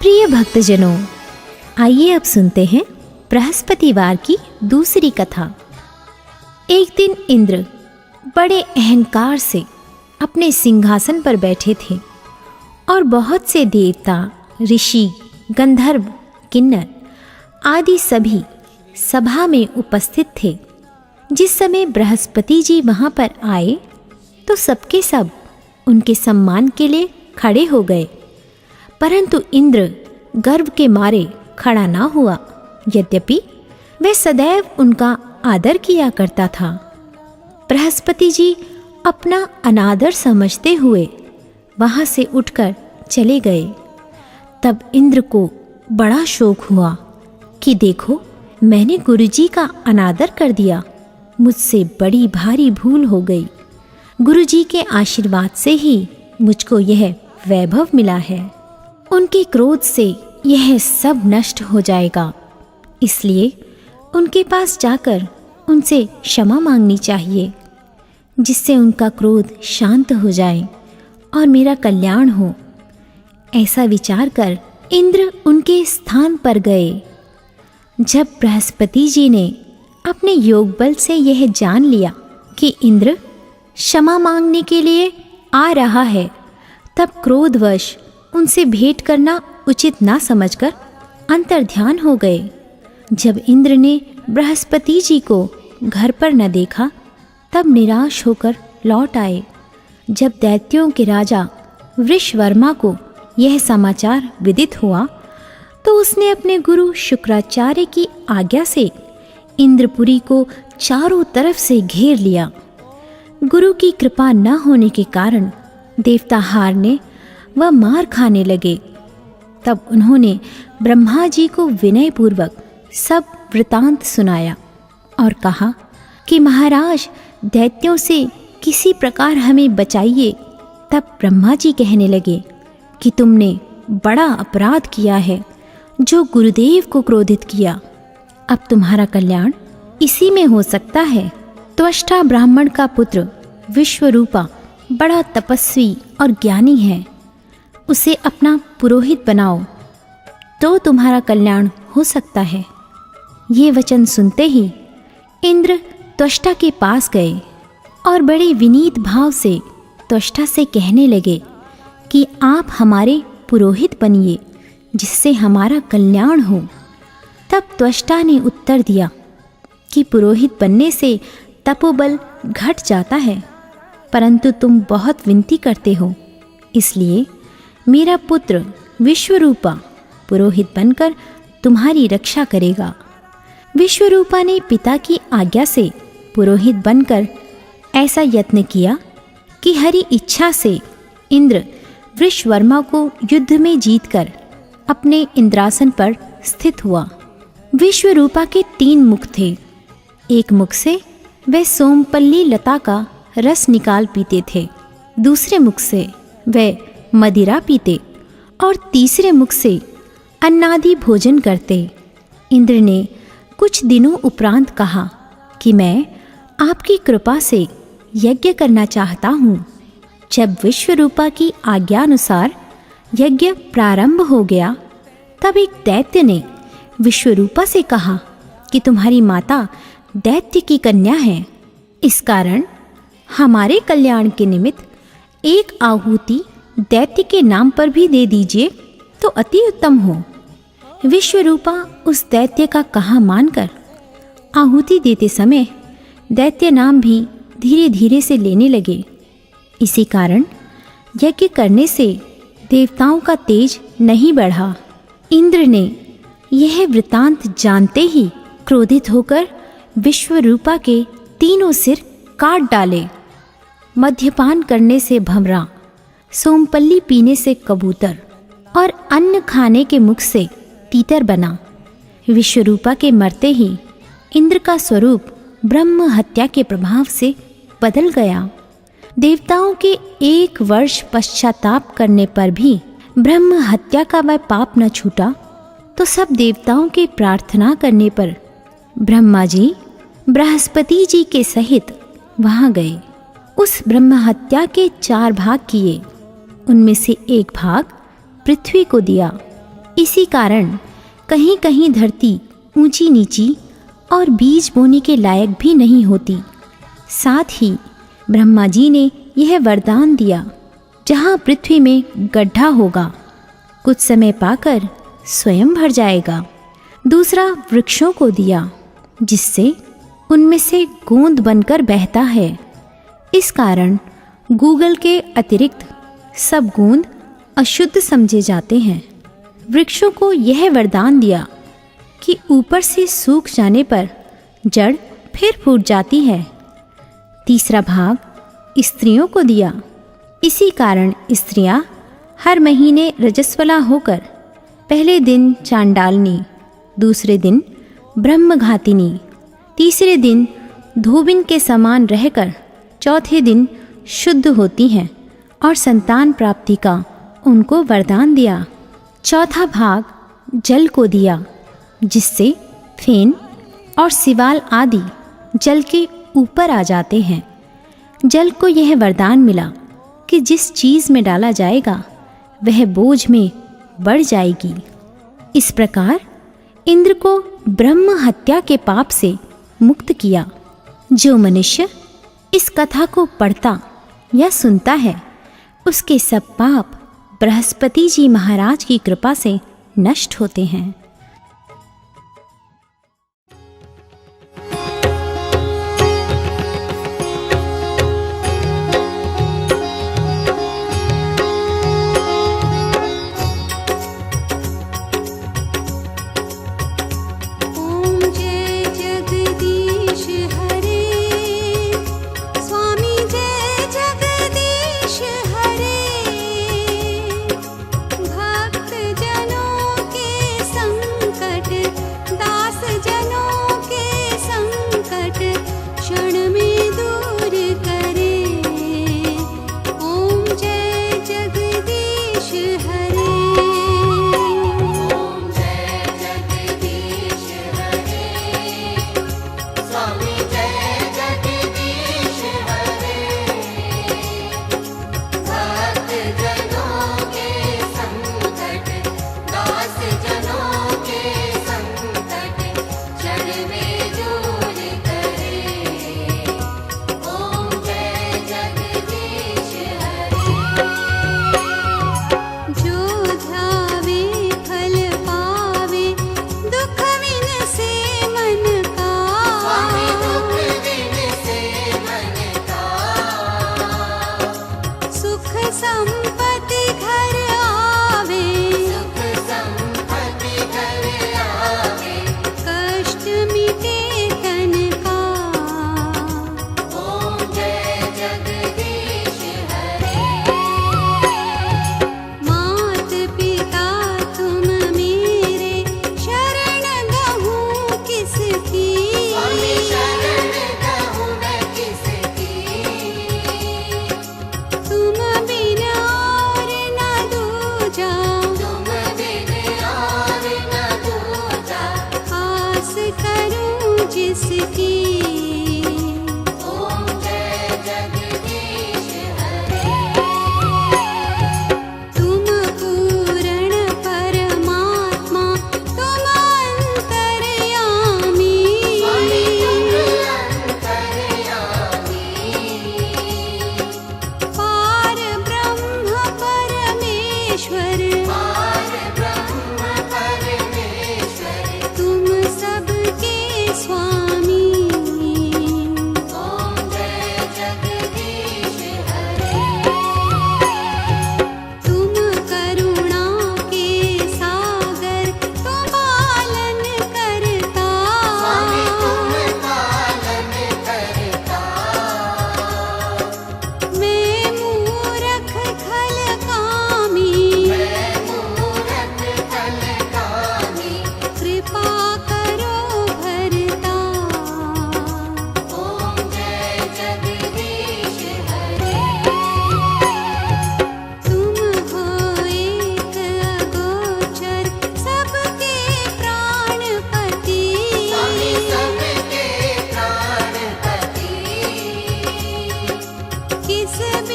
प्रिय भक्तजनों, आइए अब सुनते हैं बृहस्पतिवार की दूसरी कथा। एक दिन इंद्र बड़े अहंकार से अपने सिंहासन पर बैठे थे और बहुत से देवता, ऋषि, गंधर्व, किन्नर आदि सभी सभा में उपस्थित थे। जिस समय बृहस्पति जी वहाँ पर आए तो सबके सब उनके सम्मान के लिए खड़े हो गए, परंतु इंद्र गर्व के मारे खड़ा ना हुआ। यद्यपि वह सदैव उनका आदर किया करता था। बृहस्पति जी अपना अनादर समझते हुए वहाँ से उठकर चले गए। तब इंद्र को बड़ा शोक हुआ कि देखो, मैंने गुरुजी का अनादर कर दिया, मुझसे बड़ी भारी भूल हो गई। गुरुजी के आशीर्वाद से ही मुझको यह वैभव मिला है। उनके क्रोध से यह सब नष्ट हो जाएगा, इसलिए उनके पास जाकर उनसे क्षमा मांगनी चाहिए, जिससे उनका क्रोध शांत हो जाए और मेरा कल्याण हो। ऐसा विचार कर इंद्र उनके स्थान पर गए। जब बृहस्पति जी ने अपने योग बल से यह जान लिया कि इंद्र क्षमा मांगने के लिए आ रहा है, तब क्रोधवश उनसे भेंट करना उचित ना समझकर अंतर्ध्यान हो गए। जब इंद्र ने बृहस्पति जी को घर पर न देखा, तब निराश होकर लौट आए। जब दैत्यों के राजा वृषवर्मा को यह समाचार विदित हुआ, तो उसने अपने गुरु शुक्राचार्य की आज्ञा से इंद्रपुरी को चारों तरफ से घेर लिया। गुरु की कृपा न होने के कारण देवता हारने व मार खाने लगे। तब उन्होंने ब्रह्मा जी को विनयपूर्वक सब वृतांत सुनाया और कहा कि महाराज, दैत्यों से किसी प्रकार हमें बचाइए। तब ब्रह्मा जी कहने लगे कि तुमने बड़ा अपराध किया है, जो गुरुदेव को क्रोधित किया। अब तुम्हारा कल्याण इसी में हो सकता है। त्वष्टा ब्राह्मण का पुत्र विश्वरूपा बड़ा तपस्वी और ज्ञानी है, उसे अपना पुरोहित बनाओ तो तुम्हारा कल्याण हो सकता है। ये वचन सुनते ही इंद्र त्वष्टा के पास गए और बड़े विनीत भाव से त्वष्टा से कहने लगे कि आप हमारे पुरोहित बनिए, जिससे हमारा कल्याण हो। तब त्वष्टा ने उत्तर दिया कि पुरोहित बनने से तपोबल घट जाता है, परंतु तुम बहुत विनती करते हो, इसलिए मेरा पुत्र विश्वरूपा पुरोहित बनकर तुम्हारी रक्षा करेगा। विश्वरूपा ने पिता की आज्ञा से पुरोहित बनकर ऐसा यत्न किया कि हरि इच्छा से इंद्र वृषवर्मा को युद्ध में जीतकर अपने इंद्रासन पर स्थित हुआ। विश्वरूपा के 3 मुख थे। एक मुख से वह सोमपल्ली लता का रस निकाल पीते थे, दूसरे मुख से वह मदिरा पीते और तीसरे मुख से अन्नादि भोजन करते। इंद्र ने कुछ दिनों उपरांत कहा कि मैं आपकी कृपा से यज्ञ करना चाहता हूँ। जब विश्वरूपा की आज्ञानुसार यज्ञ प्रारंभ हो गया, तब एक दैत्य ने विश्वरूपा से कहा कि तुम्हारी माता दैत्य की कन्या है, इस कारण हमारे कल्याण के निमित्त एक आहुति दैत्य के नाम पर भी दे दीजिए तो अति उत्तम हो। विश्वरूपा उस दैत्य का कहा मानकर आहुति देते समय दैत्य नाम भी धीरे धीरे से लेने लगे। इसी कारण यज्ञ करने से देवताओं का तेज नहीं बढ़ा। इंद्र ने यह वृतांत जानते ही क्रोधित होकर विश्वरूपा के 3 सिर काट डाले। मद्यपान करने से भंवरा, सोमपल्ली पीने से कबूतर और अन्न खाने के मुख से तीतर बना। विश्वरूपा के मरते ही इंद्र का स्वरूप ब्रह्म हत्या के प्रभाव से बदल गया। देवताओं के 1 वर्ष पश्चाताप करने पर भी ब्रह्म हत्या का वह पाप न छूटा, तो सब देवताओं के प्रार्थना करने पर ब्रह्मा जी बृहस्पति जी के सहित वहाँ गए। उस ब्रह्म हत्या के 4 भाग किए, उनमें से एक भाग पृथ्वी को दिया इसी कारण कहीं कहीं धरती ऊंची नीची और बीज बोने के लायक भी नहीं होती। साथ ही ब्रह्मा जी ने यह वरदान दिया, जहाँ पृथ्वी में गड्ढा होगा कुछ समय पाकर स्वयं भर जाएगा। दूसरा वृक्षों को दिया, जिससे उनमें से गोंद बनकर बहता है। इस कारण गूगल के अतिरिक्त सब गोंद अशुद्ध समझे जाते हैं। वृक्षों को यह वरदान दिया कि ऊपर से सूख जाने पर जड़ फिर फूट जाती है। तीसरा भाग स्त्रियों को दिया। इसी कारण स्त्रियां हर महीने रजस्वला होकर पहले दिन चांडालनी, दूसरे दिन ब्रह्मघातिनी, तीसरे दिन धोबिन के समान रहकर चौथे दिन शुद्ध होती हैं और संतान प्राप्ति का उनको वरदान दिया। चौथा भाग जल को दिया, जिससे फेन और सिवाल आदि जल के ऊपर आ जाते हैं। जल को यह वरदान मिला कि जिस चीज़ में डाला जाएगा वह बोझ में बढ़ जाएगी। इस प्रकार इंद्र को ब्रह्म हत्या के पाप से मुक्त किया। जो मनुष्य इस कथा को पढ़ता या सुनता है, उसके सब पाप बृहस्पति जी महाराज की कृपा से नष्ट होते हैं। किस